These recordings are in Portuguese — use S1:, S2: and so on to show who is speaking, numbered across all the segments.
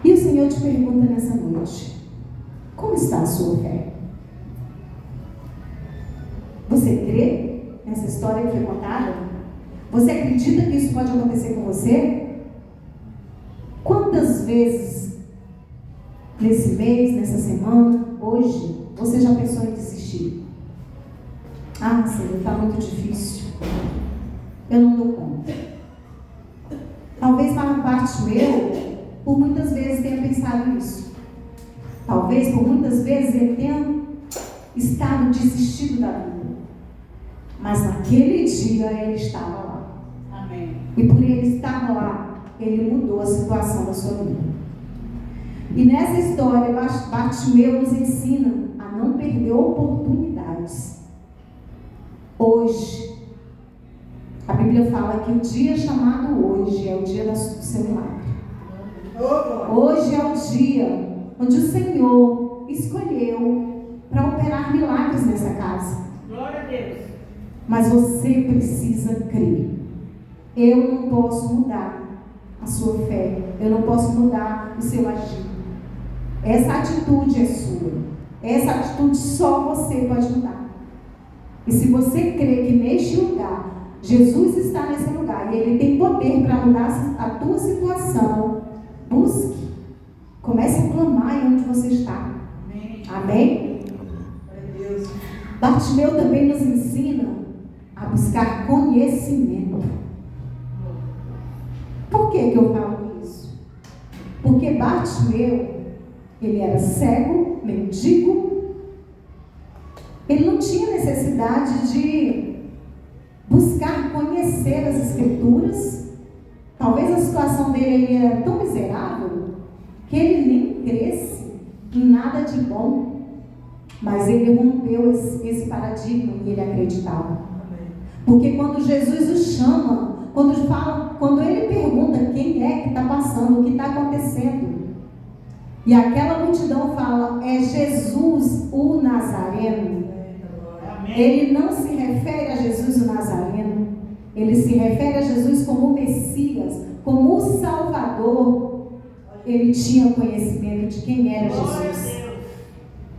S1: E o Senhor te pergunta nessa noite: como está a sua fé? Você crê nessa história que foi contada? Você acredita que isso pode acontecer com você? Quantas vezes nesse mês, nessa semana, hoje, você já pensou em desistir? Ah, Senhor, está muito difícil. Eu não dou conta. Talvez para parte meu, por muitas vezes tenha pensado nisso. Talvez por muitas vezes ele tenha estado desistido da vida. Mas naquele dia ele estava lá.
S2: Amém.
S1: E por ele estar lá, ele mudou a situação da sua vida. E nessa história, Bartimeu nos ensina a não perder oportunidades. Hoje, a Bíblia fala que o dia chamado hoje é o dia do seu milagre. Hoje é o dia onde o Senhor escolheu para operar milagres nessa casa.
S2: Glória a Deus.
S1: Mas você precisa crer. Eu não posso mudar a sua fé. Eu não posso mudar o seu agir. Essa atitude é sua. Essa atitude só você pode mudar. E se você crê que neste lugar, Jesus está nesse lugar e Ele tem poder para mudar a tua situação, busque. Comece a clamar em onde você está.
S2: Amém.
S1: Amém? Bartimeu também nos ensina a buscar conhecimento. Por que eu falo isso? Porque Bartimeu, ele era cego, mendigo. Ele não tinha necessidade de buscar conhecer as Escrituras. Talvez a situação dele era tão miserável que ele nem cresce em nada de bom. Mas ele rompeu esse paradigma e ele acreditava. Porque quando Jesus o chama, quando ele pergunta quem é que está passando, o que está acontecendo, e aquela multidão fala, é Jesus o Nazareno.
S2: Amém.
S1: Ele não se refere a Jesus o Nazareno, ele se refere a Jesus como o Messias, como o Salvador. Ele tinha conhecimento de quem era Jesus.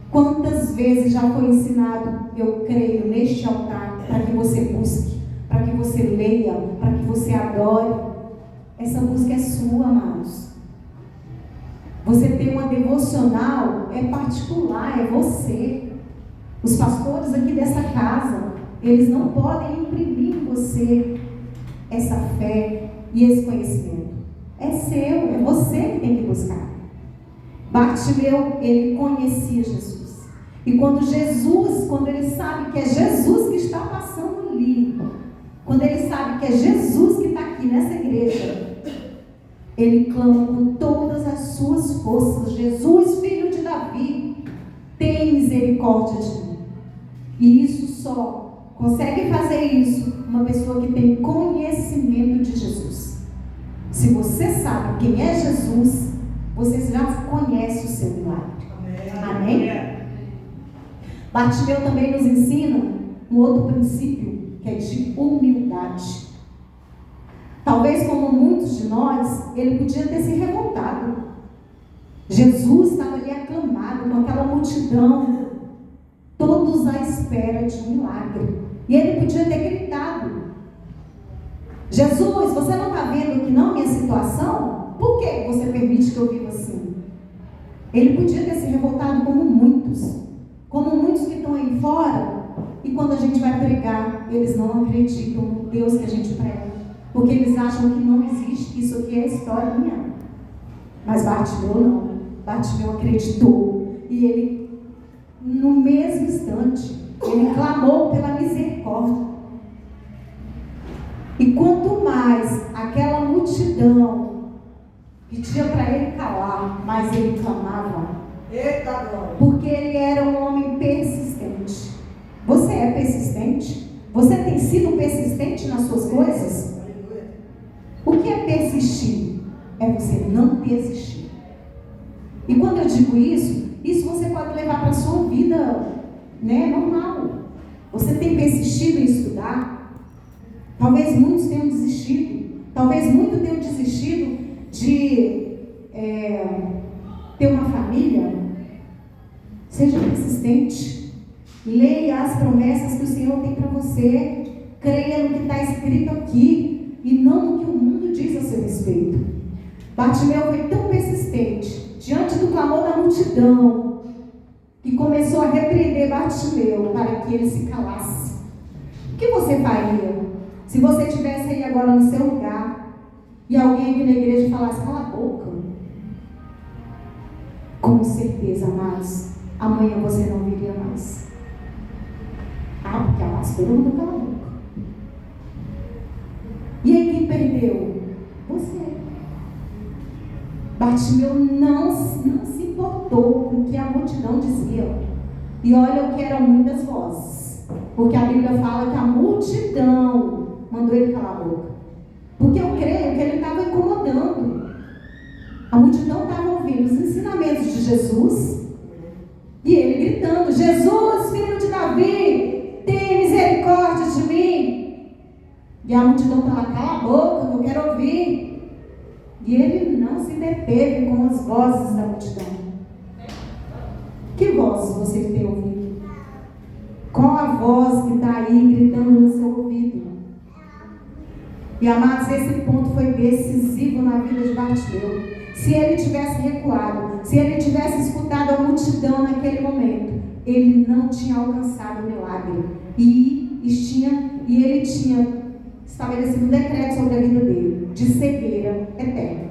S1: Quantas vezes já foi ensinado, eu creio, neste altar, para que você busque, para que você leia, para que você adore. Essa busca é sua, amados. Você ter uma devocional é particular, é você. Os pastores aqui dessa casa, eles não podem imprimir em você essa fé e esse conhecimento. É seu, é você que tem que buscar. Bartimeu, ele conhecia Jesus. E quando ele sabe que é Jesus que está passando ali, quando ele sabe que é Jesus que está aqui nessa igreja, ele clama com todas as suas forças: Jesus, filho de Davi, tem misericórdia de mim. E isso só consegue fazer isso uma pessoa que tem conhecimento de Jesus. Se você sabe quem é Jesus, você já conhece o seu milagre. Amém? Bartimeu também nos ensina um outro princípio, que é de humildade. Talvez, como muitos de nós, ele podia ter se revoltado. Jesus estava ali aclamado com aquela multidão, todos à espera de um milagre. E ele podia ter gritado: Jesus, você não está vendo que não é minha situação? Por que você permite que eu viva assim? Ele podia ter se revoltado como muitos que estão aí fora, e quando a gente vai pregar, eles não acreditam no Deus que a gente prega, porque eles acham que não existe, que isso aqui é história minha. Mas Bartimeu não. Bartimeu acreditou, e ele, no mesmo instante, ele clamou pela misericórdia. E quanto mais aquela multidão pedia para ele calar, mais ele clamava. Porque ele era um homem persistente. Você é persistente? Você tem sido persistente nas suas coisas? O que é persistir? É você não desistir. E quando eu digo isso você pode levar para a sua vida, normal. Você tem persistido em estudar? Talvez muitos tenham desistido. Talvez muitos tenham desistido de Seja persistente. Leia as promessas que o Senhor tem para você. Creia no que está escrito aqui e não no que o mundo diz a seu respeito. Bartimeu foi tão persistente diante do clamor da multidão que começou a repreender Bartimeu para que ele se calasse. O que você faria se você estivesse aí agora no seu lugar e alguém aqui na igreja falasse: cala a boca? Com certeza, amados, amanhã você não viria mais. Porque a pastora não cala a boca. E aí quem perdeu? Você. Bartimeu não se importou com o que a multidão dizia. E olha o que eram muitas vozes. Porque a Bíblia fala que a multidão mandou ele calar a boca. Porque eu creio que ele estava incomodando. A multidão estava ouvindo os ensinamentos de Jesus. E ele gritando: Jesus, filho de Davi, tem misericórdia de mim. E a multidão estava: cala a boca, que eu quero ouvir. E ele não se deteve com as vozes da multidão. Que vozes você tem ouvido? Qual a voz que está aí gritando no seu ouvido? E amados, esse ponto foi decisivo na vida de Bartimeu. Se ele tivesse recuado, se ele tivesse escutado a multidão naquele momento, ele não tinha alcançado o milagre. E ele tinha estabelecido um decreto sobre a vida dele, de cegueira eterna.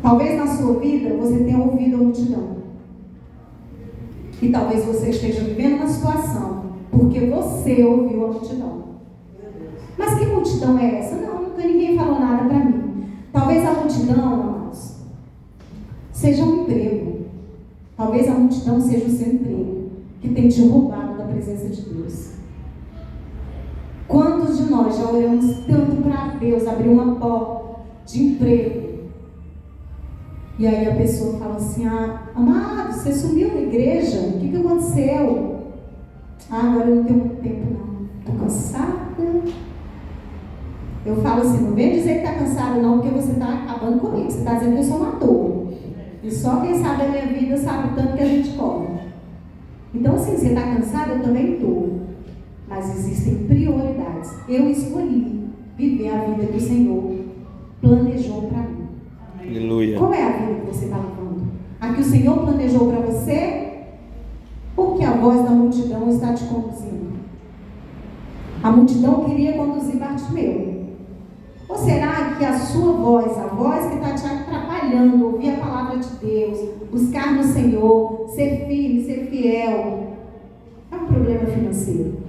S1: Talvez na sua vida você tenha ouvido a multidão. E talvez você esteja vivendo uma situação porque você ouviu a multidão. Mas que multidão é essa? Não, nunca ninguém falou nada para mim. Talvez a multidão, amados, seja um emprego. Talvez a multidão seja o seu emprego que tem te roubado da presença de Deus. Quantos de nós já oramos tanto para Deus abrir uma porta de emprego? E aí a pessoa fala assim: amado, você sumiu da igreja? O que aconteceu? Agora eu não tenho muito tempo não. Estou cansada. Eu falo assim: não vem dizer que está cansada não, porque você está acabando comigo. Você está dizendo que eu sou uma toa. E só quem sabe da minha vida sabe o tanto que a gente come. Então assim, você está cansada? Eu também estou. Mas existem prioridades. Eu escolhi viver a vida que o Senhor planejou para mim.
S3: Aleluia.
S1: Qual é a vida que você está levando? A que o Senhor planejou para você? Ou que a voz da multidão está te conduzindo? A multidão queria conduzir Bartimeu. Ou será que a sua voz, a voz que está te atrapalhando, ouvir a palavra de Deus, buscar no Senhor, ser firme, ser fiel, é um problema financeiro?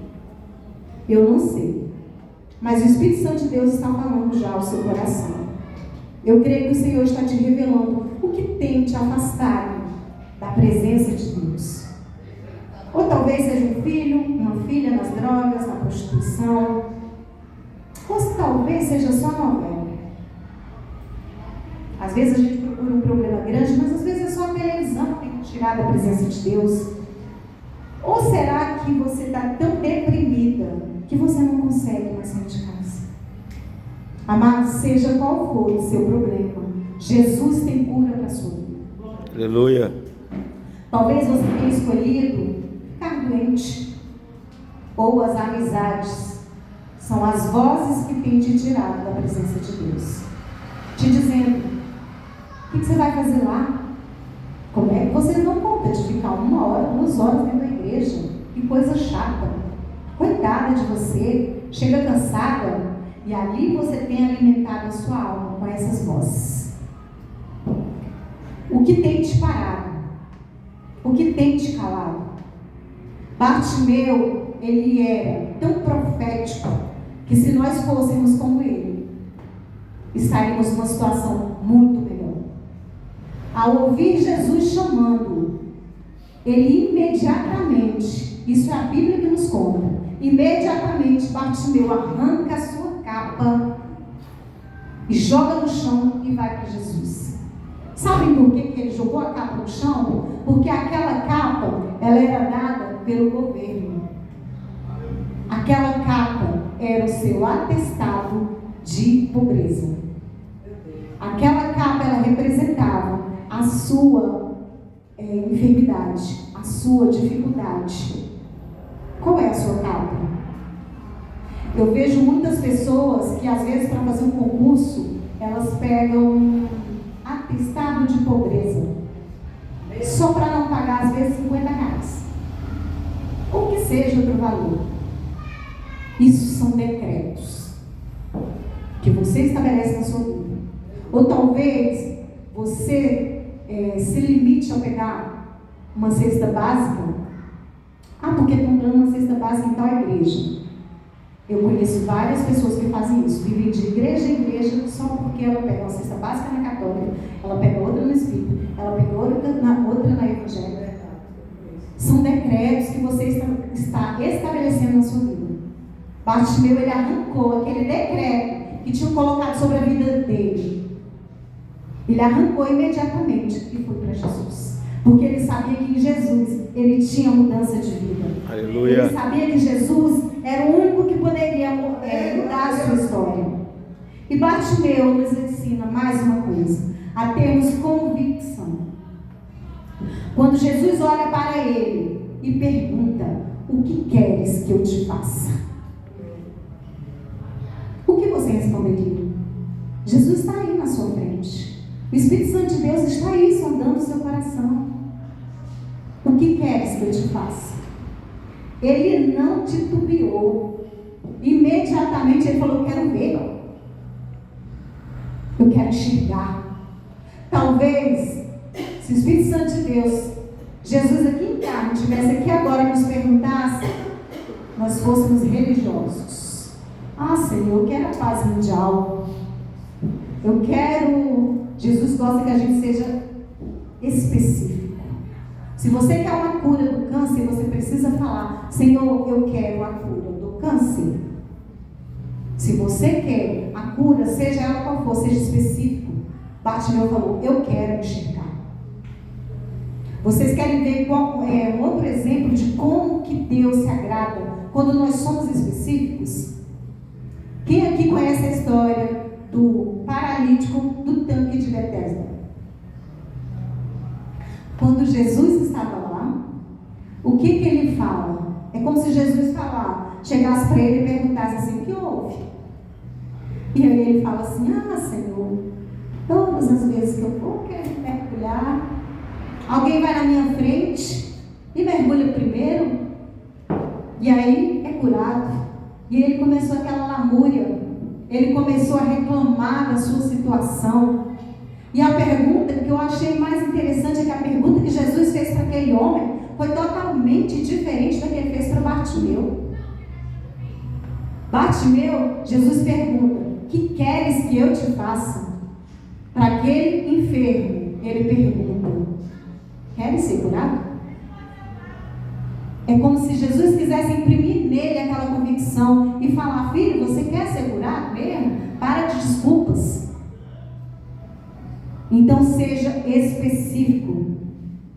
S1: Eu não sei, mas o Espírito Santo de Deus está falando já ao seu coração. Eu creio que o Senhor está te revelando o que tem te afastado da presença de Deus. Ou talvez seja um filho, uma filha nas drogas, na prostituição. Ou talvez seja só novela. Às vezes a gente procura um problema grande, mas às vezes é só a televisão que tem que tirar da presença de Deus. Ou será que você está tão deprimida que você não consegue mais sair de casa? Amado, seja qual for o seu problema, Jesus tem cura para a sua vida.
S3: Aleluia.
S1: Talvez você tenha escolhido ficar doente. Ou as amizades são as vozes que têm te tirado da presença de Deus, te dizendo: o que você vai fazer lá? Como é que você não conta de ficar 1 hora, 2 horas dentro da igreja? Que coisa chata. Coitada de você, chega cansada. E ali você tem alimentado a sua alma com essas vozes. O que tem te parado? O que tem te calado? Bartimeu, ele era tão profético que se nós fôssemos como ele, estaríamos numa situação muito melhor. Ao ouvir Jesus chamando, ele imediatamente, isso é a Bíblia que nos conta, imediatamente Bartimeu arranca a sua capa e joga no chão e vai para Jesus. Sabem por que ele jogou a capa no chão? Porque aquela capa, ela era dada pelo governo. Aquela capa era o seu atestado de pobreza. Aquela capa, ela representava a sua enfermidade, a sua dificuldade. Qual é a sua causa? Eu vejo muitas pessoas que, às vezes, para fazer um concurso, elas pegam um atestado de pobreza, só para não pagar, às vezes, R$50. Ou que seja outro valor. Isso são decretos que você estabelece na sua vida. Ou talvez você se limite a pegar uma cesta básica. Porque estão dando uma cesta básica em tal igreja. Eu conheço várias pessoas que fazem isso, vivem de igreja em igreja só porque ela pega uma cesta básica na católica, ela pega outra no espírito, ela pega outra na evangélica. São decretos que você está estabelecendo na sua vida. Bartimeu, ele arrancou aquele decreto que tinham colocado sobre a vida dele. Ele arrancou imediatamente e foi para Jesus. Porque ele sabia que em Jesus ele tinha mudança de vida.
S3: Aleluia.
S1: Ele sabia que Jesus era o único que poderia mudar a sua história. E Bartimeu nos ensina mais uma coisa: a termos convicção. Quando Jesus olha para ele e pergunta: o que queres que eu te faça? O que você responderia? Jesus está aí na sua frente. O Espírito Santo de Deus está aí sondando o seu coração. O que queres que eu te faça? Ele não titubeou. Imediatamente ele falou: eu quero ver. Eu quero enxergar. Talvez, se o Espírito Santo de Deus, Jesus aqui em carne, estivesse aqui agora e nos perguntasse, nós fôssemos religiosos. Senhor, eu quero a paz mundial. Eu quero... Jesus gosta que a gente seja específico. Se você quer uma cura do câncer, você precisa falar: Senhor, eu quero a cura do câncer. Se você quer a cura, seja ela qual for, seja específico. Bartimeu falou: eu quero enxergar. Vocês querem ver um outro exemplo de como que Deus se agrada quando nós somos específicos? Quem aqui conhece a história do paralítico do tanque de Betesda? Quando Jesus estava lá, o que ele fala? É como se Jesus chegasse para ele e perguntasse assim: o que houve? E aí ele fala assim: Senhor, todas as vezes que eu vou, quero mergulhar. Alguém vai na minha frente e mergulha primeiro, e aí é curado. E ele começou aquela lamúria, ele começou a reclamar da sua situação. E a pergunta que eu achei mais interessante é que a pergunta que Jesus fez para aquele homem foi totalmente diferente da que ele fez para Bartimeu. Bartimeu, Jesus pergunta: que queres que eu te faça? Para aquele enfermo, ele pergunta: queres ser curado? É como se Jesus quisesse imprimir nele aquela convicção e falar: filho, você quer ser curado mesmo? Para de desculpas. Então seja específico,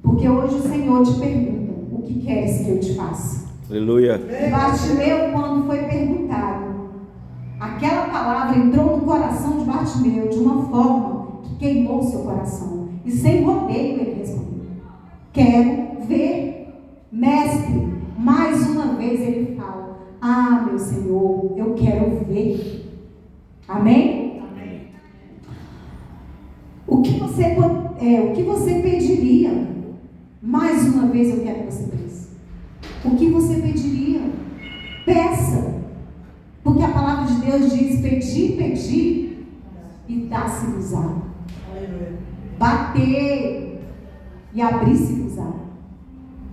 S1: porque hoje o Senhor te pergunta: o que queres que eu te faça?
S3: Aleluia.
S1: Bartimeu, quando foi perguntado, aquela palavra entrou no coração de Bartimeu de uma forma que queimou seu coração, e sem rodeio ele respondeu: quero ver. Mestre, mais uma vez ele fala: meu Senhor, eu quero ver. Amém?
S2: Amém.
S1: O que você pediria? Mais uma vez eu quero que você pense. O que você pediria? Peça. Porque a palavra de Deus diz: pedir, pedir, e dá-se-vos-á. Bater, e abrir-se-vos-á.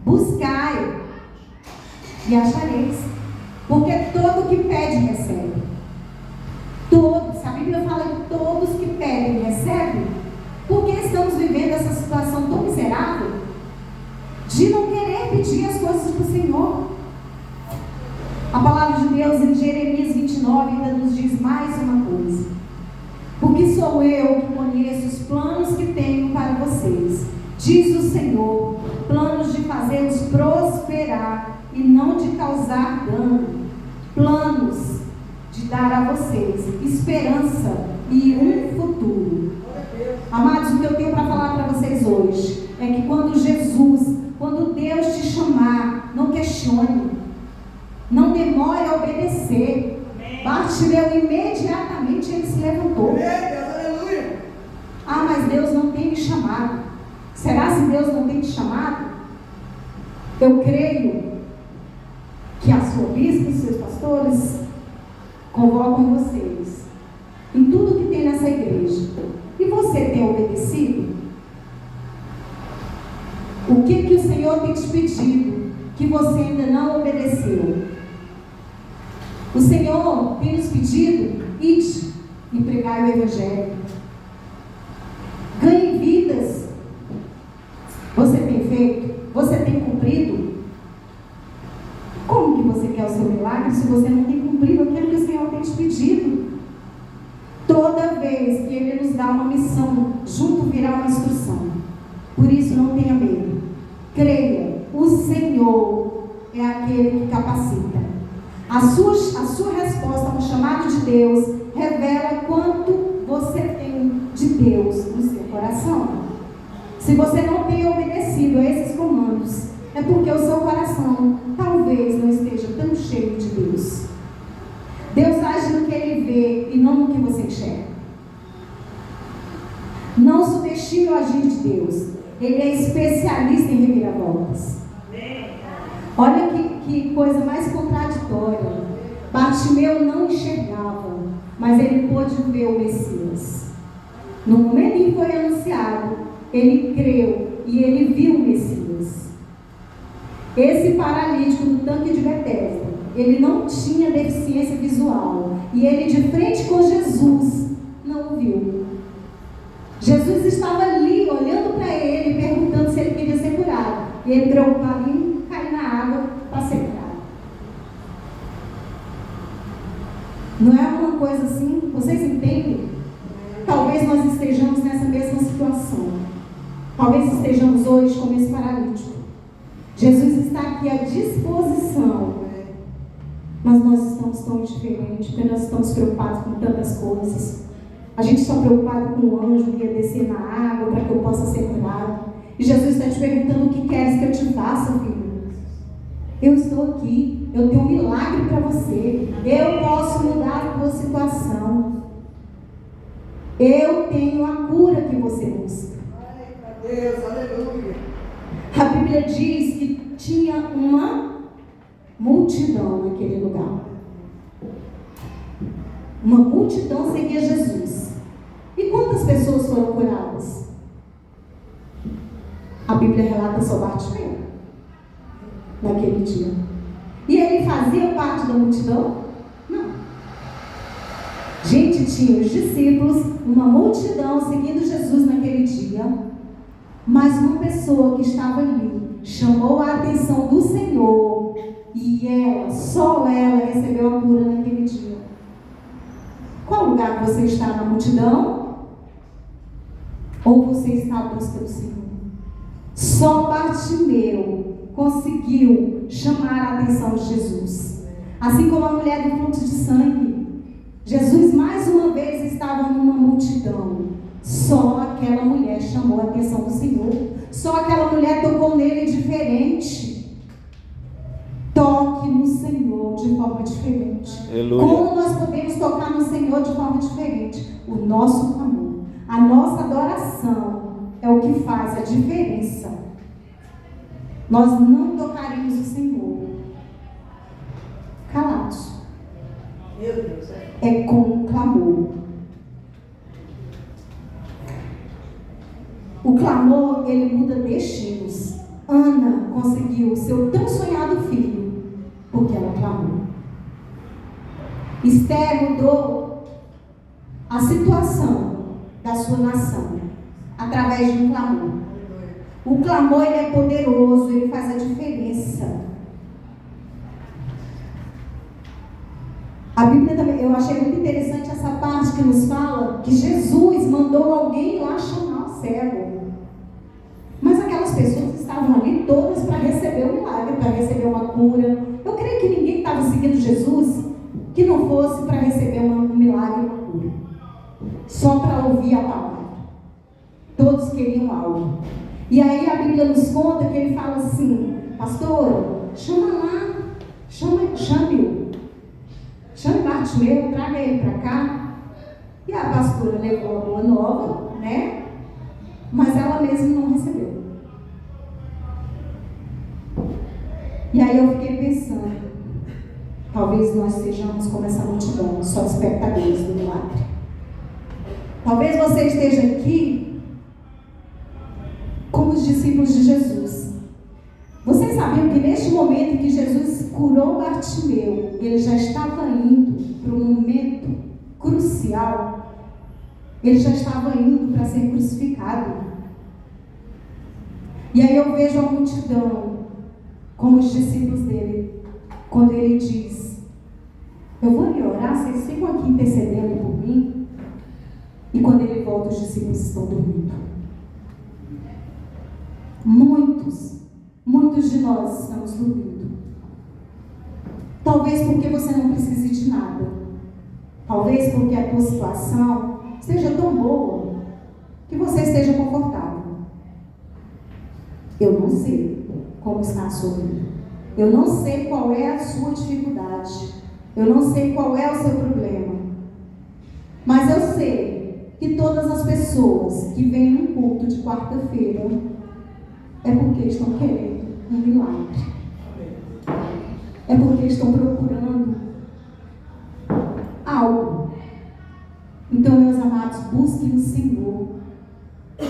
S1: Buscai, e achareis. Porque todo que pede, recebe. Todos, a Bíblia fala que todos que pedem, recebem. Porque estamos vivendo essa situação tão miserável de não querer pedir as coisas para o Senhor. A palavra de Deus em Jeremias 29 ainda nos diz mais uma coisa: porque sou eu que conheço os planos que tenho para vocês, diz o Senhor, planos de fazê-los prosperar e não de causar dano, planos de dar a vocês esperança e um futuro. Amados, o que eu tenho para falar para vocês hoje é que quando Jesus obedecer. Bartimeu, imediatamente ele se levantou. Ah, mas Deus não tem me chamado. Será se Deus não tem te chamado? Eu creio que a sua bispa e os seus pastores convocam vocês em tudo que tem nessa igreja. E você tem obedecido? O que o Senhor tem te pedido que você ainda não obedeceu? O Senhor tem nos pedido: ide e pregai o Evangelho. Ganhe vidas. Você tem feito? Você tem cumprido? Como que você quer o seu milagre se você não tem cumprido aquilo que o Senhor tem te pedido? Toda vez que Ele nos dá uma missão, junto virá uma instrução. Por isso, não tenha medo. Creia, o Senhor é aquele que capacita. A sua resposta a um chamado de Deus revela quanto você tem de Deus no seu coração. Se você não tem obedecido a esses comandos, é porque o seu coração talvez não esteja tão cheio de Deus. Deus age no que Ele vê e não no que você enxerga. Não subestime o agir de Deus. Ele é especialista em reviravoltas. Olha que coisa mais contraditória. Bartimeu não enxergava, mas ele pôde ver o Messias. No momento em que foi anunciado, ele creu e ele viu o Messias. Esse paralítico do tanque de Betesda, ele não tinha deficiência visual, e ele de frente com Jesus não o viu. Jesus estava ali olhando para ele, perguntando se ele queria ser curado, e ele preocupado em cair na água para ser curado. Não é uma coisa assim? Vocês entendem? Talvez nós estejamos nessa mesma situação. Talvez estejamos hoje como esse paralítico. Jesus está aqui à disposição, mas nós estamos tão diferentes, porque nós estamos preocupados com tantas coisas. A gente está preocupado com o anjo que ia descer na água para que eu possa ser curado. E Jesus está te perguntando: o que queres que eu te faça, filho? Eu estou aqui, eu tenho um milagre para você. Eu posso mudar a tua situação. Eu tenho a cura que você busca.
S4: Deus, aleluia.
S1: A Bíblia diz que tinha uma multidão naquele lugar. Uma multidão seguia Jesus. E quantas pessoas foram curadas? A Bíblia relata só Bartimeu naquele dia. E ele fazia parte da multidão? Não. Gente, tinha os discípulos, uma multidão seguindo Jesus naquele dia, mas uma pessoa que estava ali chamou a atenção do Senhor, e ela, só ela, recebeu a cura naquele dia. Qual lugar que você está na multidão? Ou você está à busca do Senhor? Só Bartimeu conseguiu chamar a atenção de Jesus. Assim como a mulher do fluxo de sangue. Jesus mais uma vez estava numa multidão. Só aquela mulher chamou a atenção do Senhor. Só aquela mulher tocou nele diferente. Toque no Senhor de forma diferente.
S3: Aleluia.
S1: Como nós podemos tocar no Senhor de forma diferente? O nosso amor, a nossa adoração é o que faz a diferença. Nós não tocaríamos o Senhor calados.
S4: Meu Deus,
S1: É com clamor. O clamor, ele muda destinos. Ana conseguiu o seu tão sonhado filho porque ela clamou. Esther mudou a situação da sua nação através de um clamor. O clamor, ele é poderoso, ele faz a diferença. A Bíblia também, eu achei muito interessante essa parte que nos fala que Jesus mandou alguém lá chamar o cego. Mas aquelas pessoas estavam ali todas para receber um milagre, para receber uma cura. Eu creio que ninguém estava seguindo Jesus que não fosse para receber um milagre e uma cura. Só para ouvir a palavra. Todos queriam algo. E aí a Bíblia nos conta que ele fala assim: pastor, chama lá, chame-o. chame Bartimeu, traga ele para cá. E a pastora levou a boa nova, né? Mas ela mesma não recebeu. E aí eu fiquei pensando, talvez nós sejamos como essa multidão, só espectadores do milagre. Talvez você esteja aqui como os discípulos de Jesus. Vocês sabiam que neste momento que Jesus curou Bartimeu, ele já estava indo para um momento crucial. Ele já estava indo para ser crucificado. E aí eu vejo a multidão como os discípulos dele, quando ele diz: eu vou lhe orar, vocês ficam aqui intercedendo por mim. E quando ele volta, os discípulos estão dormindo. Muitos de nós estamos dormindo. Talvez porque você não precise de nada. Talvez porque a tua situação esteja tão boa que você esteja confortável. Eu não sei como está a sua vida. Eu não sei qual é a sua dificuldade. Eu não sei qual é o seu problema. Mas eu sei que todas as pessoas que vêm num culto de quarta-feira é porque estão querendo um milagre. É porque estão procurando algo. Então, meus amados, busquem o Senhor.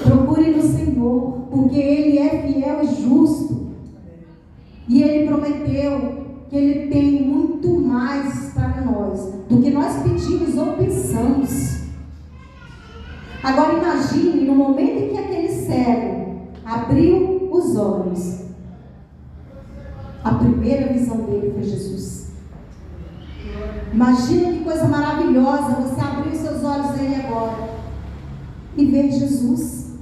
S1: Procurem no Senhor, porque Ele é fiel e justo. E Ele prometeu que Ele tem muito mais para nós do que nós pedimos ou pensamos. Agora imagine no momento em que aquele cego abriu os olhos. A primeira visão dele foi Jesus. Imagina que coisa maravilhosa você abrir os seus olhos aí agora e ver Jesus.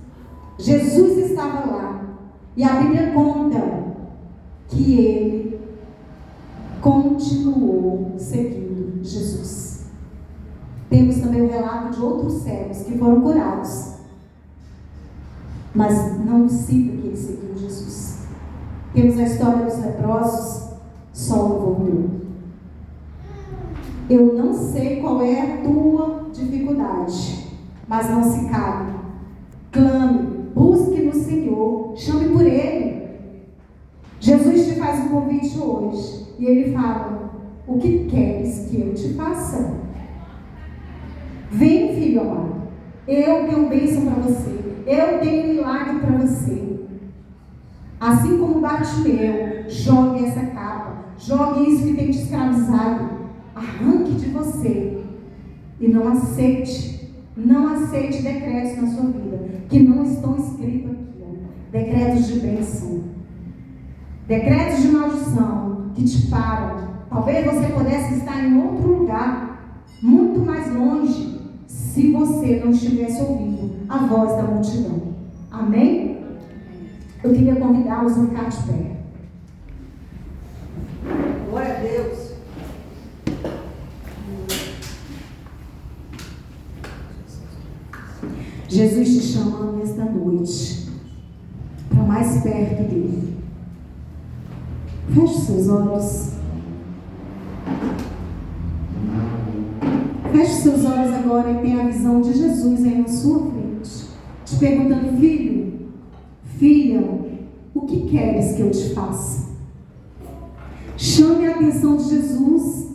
S1: Jesus estava lá. E a Bíblia conta que ele continuou seguindo Jesus. Temos também o relato de outros cegos que foram curados, mas não cita que ele seguiu Jesus. Temos a história dos leprosos, só um voltou. Eu não sei qual é a tua dificuldade, mas não se cale. Clame, busque no Senhor, chame por Ele. Jesus te faz um convite hoje e Ele fala: o que queres que eu te faça? Vem, filho amado, eu tenho bênção para você, eu tenho milagre para você. Assim como Bartimeu, jogue essa capa, jogue isso que tem te escravizado, arranque de você e não aceite decretos na sua vida que não estão escritos aqui, decretos de bênção, decretos de maldição que te param. Talvez você pudesse estar em outro lugar, muito mais longe, se você não estivesse ouvindo a voz da multidão. Amém? Eu queria convidá-los a ficar de pé.
S4: Glória a Deus.
S1: Jesus te chama nesta noite para mais perto dele. Feche seus olhos. Feche seus olhos agora e tenha a visão de Jesus aí na sua frente, te perguntando: filho, filha, o que queres que eu te faça? Chame a atenção de Jesus.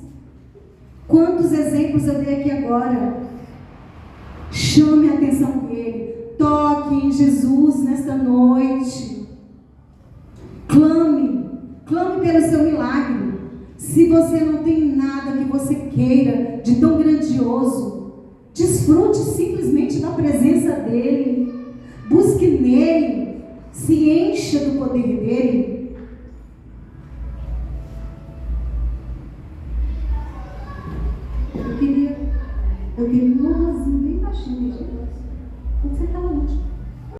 S1: Quantos exemplos eu dei aqui agora? Chame a atenção dele. Toque em Jesus nesta noite. Clame pelo seu milagre. Se você não tem nada que você queira de tão grandioso, desfrute simplesmente da presença dele. Busque nele. Se encha do poder dele.